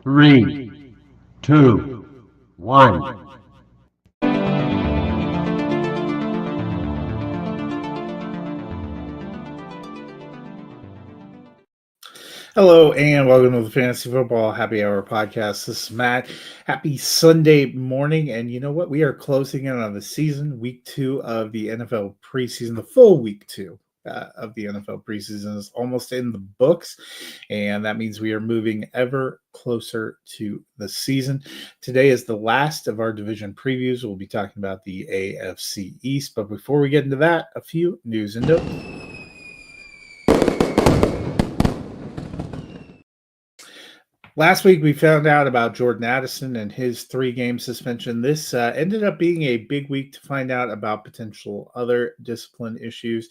Three, two, one. Hello and welcome to the Fantasy Football Happy Hour podcast. This is Matt. Happy Sunday morning. And you know what? We are closing in on the season, week 2 of the NFL preseason, the full week 2 of the NFL preseason is almost in the books. And that means we are moving ever closer to the season. Today is the last of our division previews. We'll be talking about the AFC East. But before we get into that, a few news and notes. Last week, we found out about Jordan Addison and his 3-game suspension. This ended up being a big week to find out about potential other discipline issues.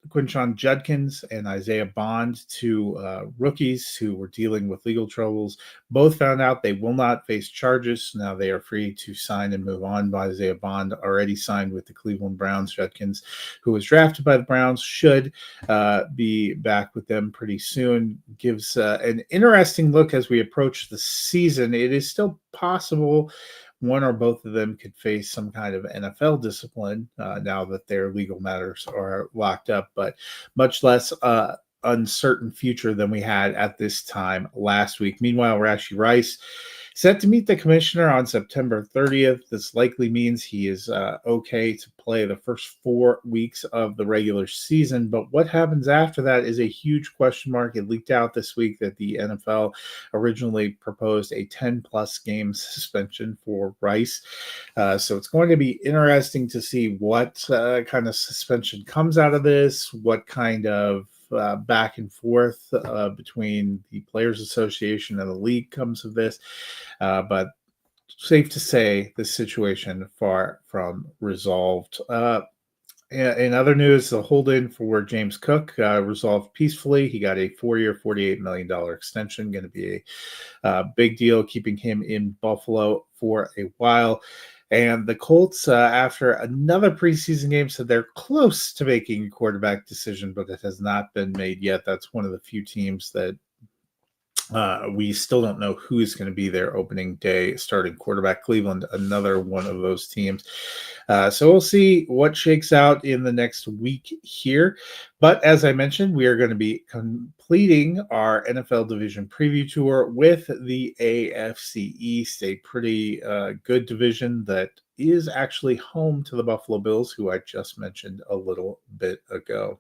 Quinshon Judkins and Isaiah Bond, 2 rookies who were dealing with legal troubles, both found out they will not face charges. Now they are free to sign and move on. Isaiah Bond already signed with the Cleveland Browns. Judkins, who was drafted by the Browns, should be back with them pretty soon. Gives an interesting look as we approach the season. It is still possible one or both of them could face some kind of NFL discipline now that their legal matters are locked up, but much less uncertain future than we had at this time last week. Meanwhile, Rashee Rice set to meet the commissioner on September 30th. This likely means he is okay to play the first 4 weeks of the regular season. But what happens after that is a huge question mark. It leaked out this week that the NFL originally proposed a 10-plus game suspension for Rice. So it's going to be interesting to see what kind of suspension comes out of this, what kind of back and forth between the Players Association and the league comes of this. But safe to say, this situation far from resolved. In other news, the hold-in for James Cook resolved peacefully. He got a 4-year, $48 million extension. Going to be a big deal, keeping him in Buffalo for a while. And the Colts, after another preseason game, said they're close to making a quarterback decision, but it has not been made yet. That's one of the few teams that we still don't know who is going to be their opening day starting quarterback. Cleveland, another one of those teams. So we'll see what shakes out in the next week here. But as I mentioned, we are going to be completing our NFL division preview tour with the AFC East, a pretty good division that is actually home to the Buffalo Bills, who I just mentioned a little bit ago.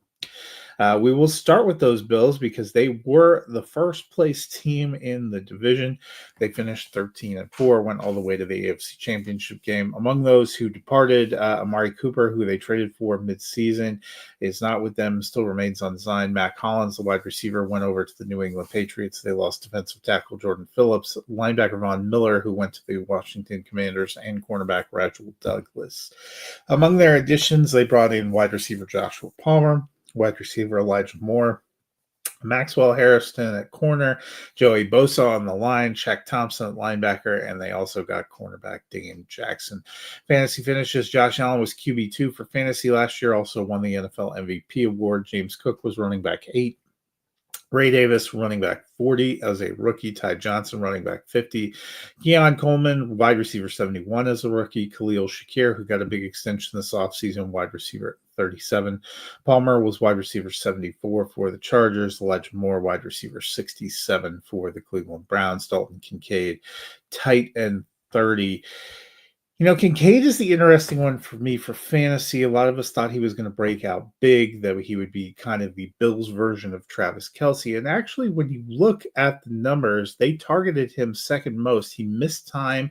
We will start with those Bills because they were the first place team in the division. They finished 13-4, went all the way to the AFC Championship game. Among those who departed, Amari Cooper, who they traded for midseason, is not with them, still remains unsigned. Matt Collins, the wide receiver, went over to the New England Patriots. They lost defensive tackle Jordan Phillips, linebacker Von Miller, who went to the Washington Commanders, and cornerback Rajul Douglas. Among their additions, they brought in wide receiver Joshua Palmer, wide receiver Elijah Moore, Maxwell Harrison at corner, Joey Bosa on the line, Shaq Thompson at linebacker, and they also got cornerback Dane Jackson. Fantasy finishes, Josh Allen was QB2 for fantasy last year, also won the NFL MVP award. James Cook was running back 8. Ray Davis, running back 40 as a rookie. Ty Johnson, running back 50. Keon Coleman, wide receiver 71 as a rookie. Khalil Shakir, who got a big extension this offseason, wide receiver 37. Palmer was wide receiver 74 for the Chargers. Elijah Moore, wide receiver 67 for the Cleveland Browns. Dalton Kincaid, tight end 30. You know, Kincaid is the interesting one for me for fantasy. A lot of us thought he was going to break out big, that he would be kind of the Bills version of Travis Kelce. And actually, when you look at the numbers, they targeted him second most. He missed time,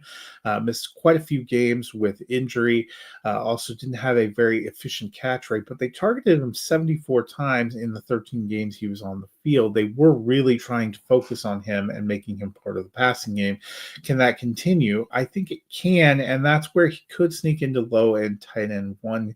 missed quite a few games with injury, also didn't have a very efficient catch rate, but they targeted him 74 times in the 13 games he was on the field. They were really trying to focus on him and making him part of the passing game. Can that continue? I think it can, and that's where he could sneak into low end tight end 1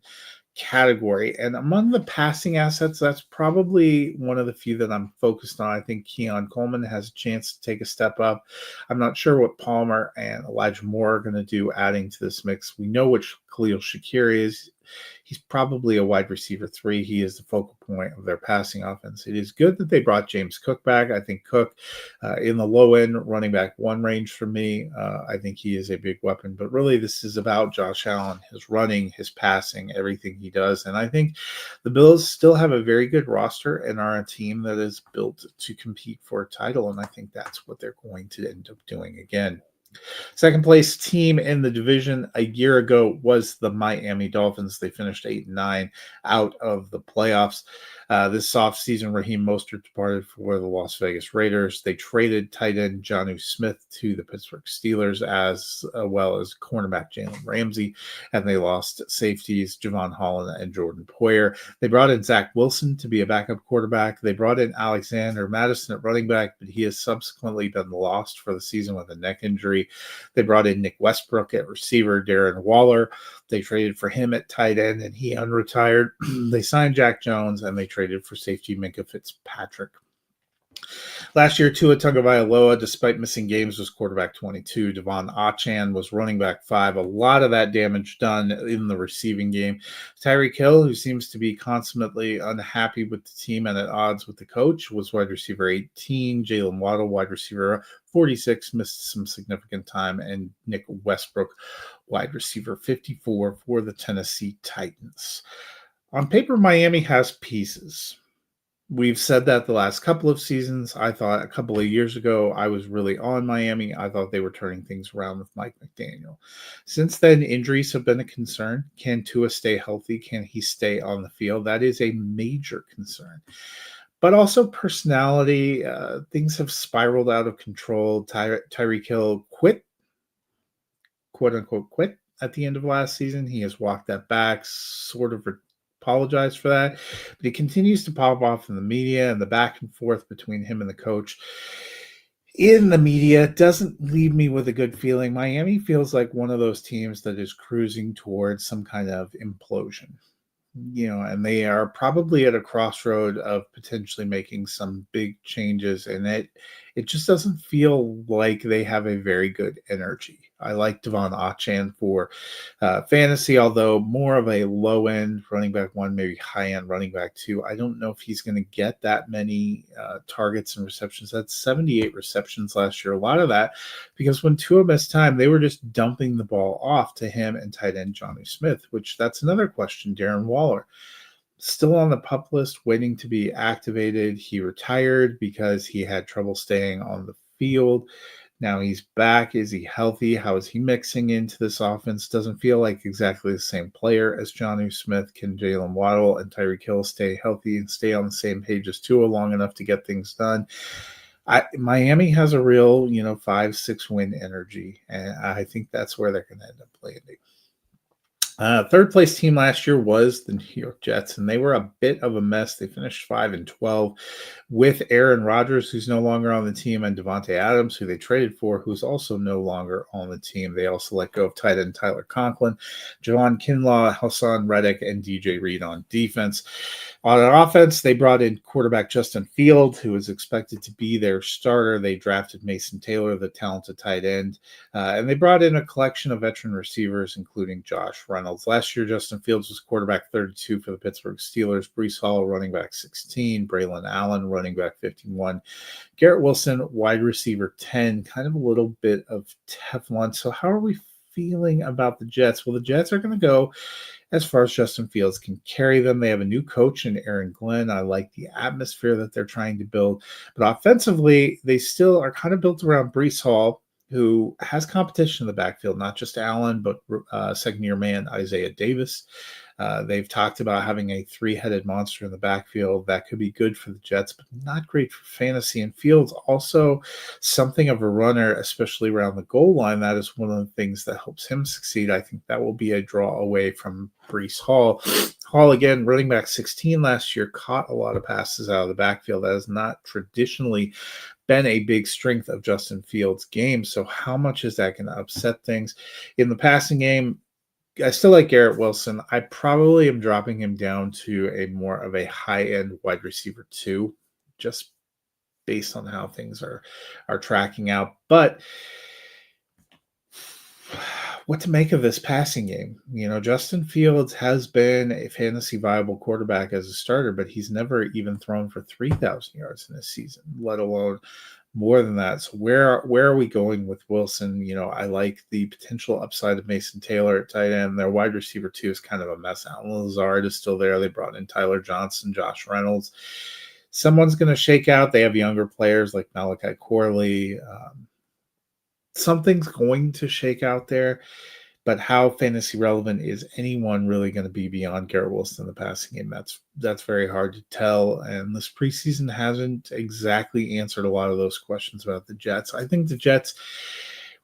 category. And among the passing assets, that's probably one of the few that I'm focused on. I think Keon Coleman has a chance to take a step up. I'm not sure what Palmer and Elijah Moore are going to do adding to this mix. We know which Khalil Shakir is. he's probably a wide receiver 3. He is the focal point of their passing offense. It is good that they brought James Cook back. I think Cook in the low end running back 1 range for me. I think he is a big weapon. But really, this is about Josh Allen, his running, his passing, everything he does. And I think the Bills still have a very good roster and are a team that is built to compete for a title. And I think that's what they're going to end up doing again. Second place team in the division a year ago was the Miami Dolphins. They finished 8-9 out of the playoffs. This offseason, Raheem Mostert departed for the Las Vegas Raiders. They traded tight end Jonnu Smith to the Pittsburgh Steelers, as well as cornerback Jalen Ramsey, and they lost safeties Javon Holland and Jordan Poyer. They brought in Zach Wilson to be a backup quarterback. They brought in Alexander Madison at running back, but he has subsequently been lost for the season with a neck injury. They brought in Nick Westbrook at receiver, Darren Waller. They traded for him at tight end, and he unretired. They signed Jack Jones, and they traded for safety Minkah Fitzpatrick. Last year, Tua Tagovailoa, despite missing games, was quarterback 22. Devon Achane was running back 5. A lot of that damage done in the receiving game. Tyreek Hill, who seems to be consummately unhappy with the team and at odds with the coach, was wide receiver 18. Jalen Waddle, wide receiver 46, missed some significant time. And Nick Westbrook, wide receiver 54 for the Tennessee Titans. On paper, Miami has pieces. We've said that the last couple of seasons. I thought a couple of years ago, I was really on Miami. I thought they were turning things around with Mike McDaniel. Since then, injuries have been a concern. Can Tua stay healthy? Can he stay on the field? That is a major concern. But also personality. Things have spiraled out of control. Tyreek Hill quit, quote unquote, quit at the end of last season. He has walked that back, sort of apologize for that, but he continues to pop off in the media, and the back and forth between him and the coach in the media doesn't leave me with a good feeling. Miami feels like one of those teams that is cruising towards some kind of implosion, and they are probably at a crossroad of potentially making some big changes, and it just doesn't feel like they have a very good energy. I like Devon Achane for fantasy, although more of a low-end running back 1, maybe high-end running back 2. I don't know if he's going to get that many targets and receptions. That's 78 receptions last year. A lot of that because when Tua missed time, they were just dumping the ball off to him and tight end Jonnu Smith, which that's another question. Darren Waller, still on the PUP list, waiting to be activated. He retired because he had trouble staying on the field. Now he's back. Is he healthy? How is he mixing into this offense? Doesn't feel like exactly the same player as Jonnu Smith. Can Jalen Waddle and Tyreek Hill stay healthy and stay on the same page as Tua long enough to get things done? Miami has a real, 5-6 win energy, and I think that's where they're going to end up landing. Third place team last year was the New York Jets, and they were a bit of a mess. They finished 5-12 with Aaron Rodgers, who's no longer on the team, and Devontae Adams, who they traded for, who's also no longer on the team. They also let go of tight end Tyler Conklin, Javon Kinlaw, Hassan Reddick, and DJ Reed on defense. On offense, they brought in quarterback Justin Fields, who was expected to be their starter. They drafted Mason Taylor, the talented tight end, and they brought in a collection of veteran receivers, including Josh Reynolds. Last year, Justin Fields was quarterback 32 for the Pittsburgh Steelers. Breece Hall, running back 16. Braylon Allen, running back 51. Garrett Wilson, wide receiver 10. Kind of a little bit of Teflon. So how are we feeling about the Jets? Well, the Jets are going to go as far as Justin Fields can carry them. They have a new coach in Aaron Glenn. I like the atmosphere that they're trying to build. But offensively, they still are kind of built around Breece Hall, who has competition in the backfield, not just Allen, but second-year man Isaiah Davis. They've talked about having a 3-headed monster in the backfield. That could be good for the Jets, but not great for fantasy. And Fields also something of a runner, especially around the goal line. That is one of the things that helps him succeed. I think that will be a draw away from Breece Hall. Hall, again, running back 16 last year, caught a lot of passes out of the backfield. That has not traditionally been a big strength of Justin Fields' game. So how much is that going to upset things? In the passing game, I still like Garrett Wilson. I probably am dropping him down to a more of a high-end wide receiver 2, just based on how things are tracking out. But what to make of this passing game. Justin Fields has been a fantasy viable quarterback as a starter, but he's never even thrown for 3,000 yards in this season, let alone more than that. So where are we going with Wilson? I like the potential upside of Mason Taylor at tight end. Their wide receiver too is kind of a mess. Alan Lazard is still there. They brought in Tyler Johnson, Josh Reynolds. Someone's going to shake out. They have younger players like Malachi Corley. Something's going to shake out there. But how fantasy relevant is anyone really going to be beyond Garrett Wilson in the passing game? That's very hard to tell. And this preseason hasn't exactly answered a lot of those questions about the Jets. I think the Jets,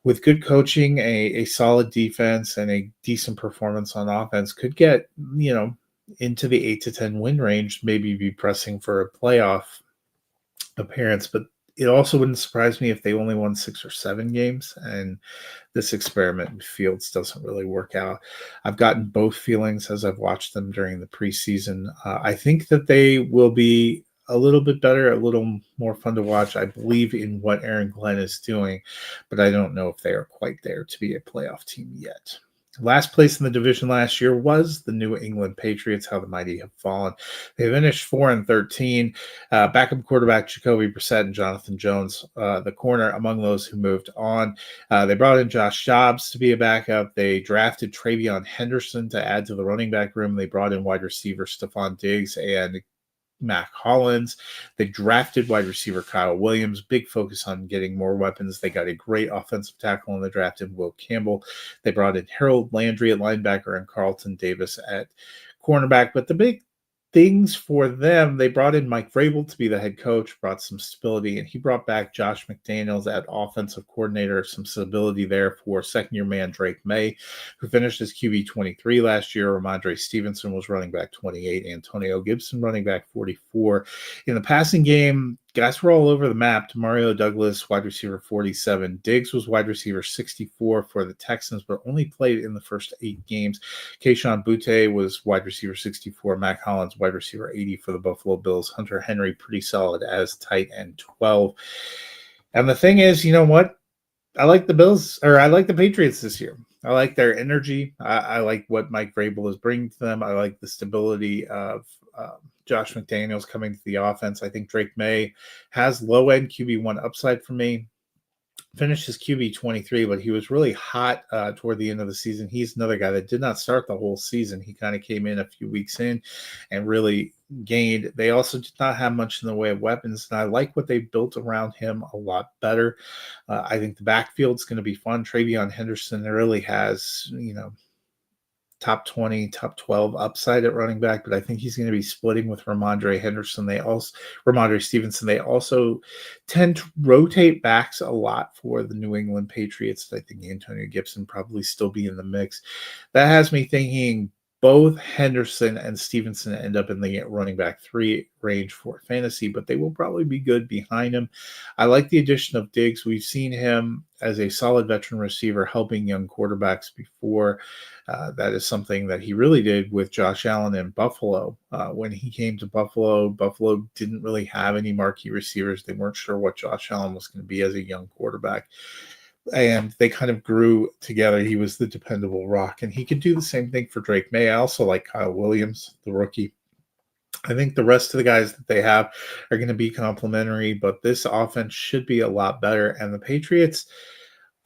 with good coaching, a solid defense, and a decent performance on offense, could get, into the 8 to 10 win range, maybe be pressing for a playoff appearance. But it also wouldn't surprise me if they only won 6 or 7 games, and this experiment in Fields doesn't really work out. I've gotten both feelings as I've watched them during the preseason. I think that they will be a little bit better, a little more fun to watch. I believe in what Aaron Glenn is doing, but I don't know if they are quite there to be a playoff team yet. Last place in the division last year was the New England Patriots. How the mighty have fallen. They finished 4-13. Backup quarterback Jacoby Brissett and Jonathan Jones, the corner, among those who moved on. They brought in Josh Dobbs to be a backup. They drafted Travion Henderson to add to the running back room. They brought in wide receiver Stephon Diggs and Mac Hollins. They drafted wide receiver Kyle Williams. Big focus on getting more weapons. They got a great offensive tackle in the draft in Will Campbell. They brought in Harold Landry at linebacker and Carlton Davis at cornerback. But the big things for them, they brought in Mike Vrabel to be the head coach, brought some stability, and he brought back Josh McDaniels at offensive coordinator, some stability there for second-year man Drake May, who finished as QB 23 last year. Ramondre Stevenson was running back 28, Antonio Gibson running back 44. In the passing game, guys were all over the map. Mario Douglas, wide receiver 47. Diggs was wide receiver 64 for the Texans, but only played in the first 8 games. Kayshon Boutte was wide receiver 64. Mac Hollins, wide receiver 80 for the Buffalo Bills. Hunter Henry, pretty solid as tight end 12. And the thing is, you know what? I like the Patriots this year. I like their energy. I like what Mike Vrabel is bringing to them. I like the stability of Josh McDaniels coming to the offense. I think Drake May has low-end QB1 upside for me. Finished his QB 23, but he was really hot toward the end of the season. He's another guy that did not start the whole season. He kind of came in a few weeks in and really gained. They also did not have much in the way of weapons, and I like what they built around him a lot better. I think the backfield's going to be fun. Travion Henderson really has, top 20, top 12 upside at running back, but I think he's going to be splitting with Ramondre Stevenson. They also tend to rotate backs a lot for the New England Patriots. I think Antonio Gibson probably still be in the mix. That has me thinking both Henderson and Stevenson end up in the running back 3 range for fantasy, but they will probably be good behind him. I like the addition of Diggs. We've seen him as a solid veteran receiver helping young quarterbacks before. That is something that he really did with Josh Allen in Buffalo. When he came to Buffalo didn't really have any marquee receivers. They weren't sure what Josh Allen was going to be as a young quarterback. And they kind of grew together. He was the dependable rock, and he could do the same thing for Drake May. I also like Kyle Williams, the rookie. I think the rest of the guys that they have are going to be complementary, but this offense should be a lot better. And the Patriots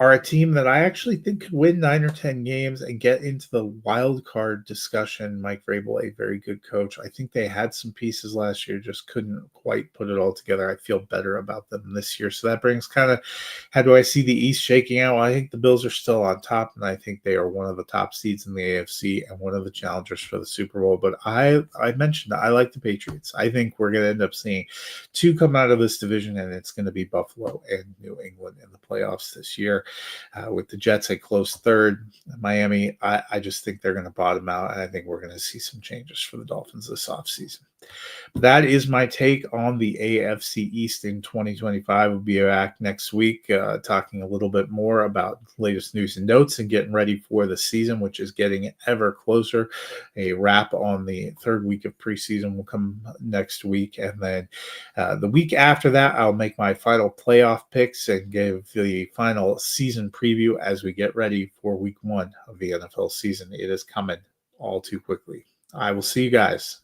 are a team that I actually think could win 9 or 10 games and get into the wild card discussion. Mike Vrabel, a very good coach. I think they had some pieces last year, just couldn't quite put it all together. I feel better about them this year. So that brings kind of, how do I see the East shaking out? Well, I think the Bills are still on top, and I think they are one of the top seeds in the AFC and one of the challengers for the Super Bowl. But I mentioned I like the Patriots. I think we're going to end up seeing 2 come out of this division, and it's going to be Buffalo and New England in the playoffs this year. With the Jets a close third, Miami, I just think they're going to bottom out, and I think we're going to see some changes for the Dolphins this offseason. That is my take on the AFC East in 2025. We'll be back next week talking a little bit more about latest news and notes and getting ready for the season, which is getting ever closer. A wrap on the third week of preseason will come next week. And then the week after that, I'll make my final playoff picks and give the final season preview as we get ready for week 1 of the NFL season. It is coming all too quickly. I will see you guys.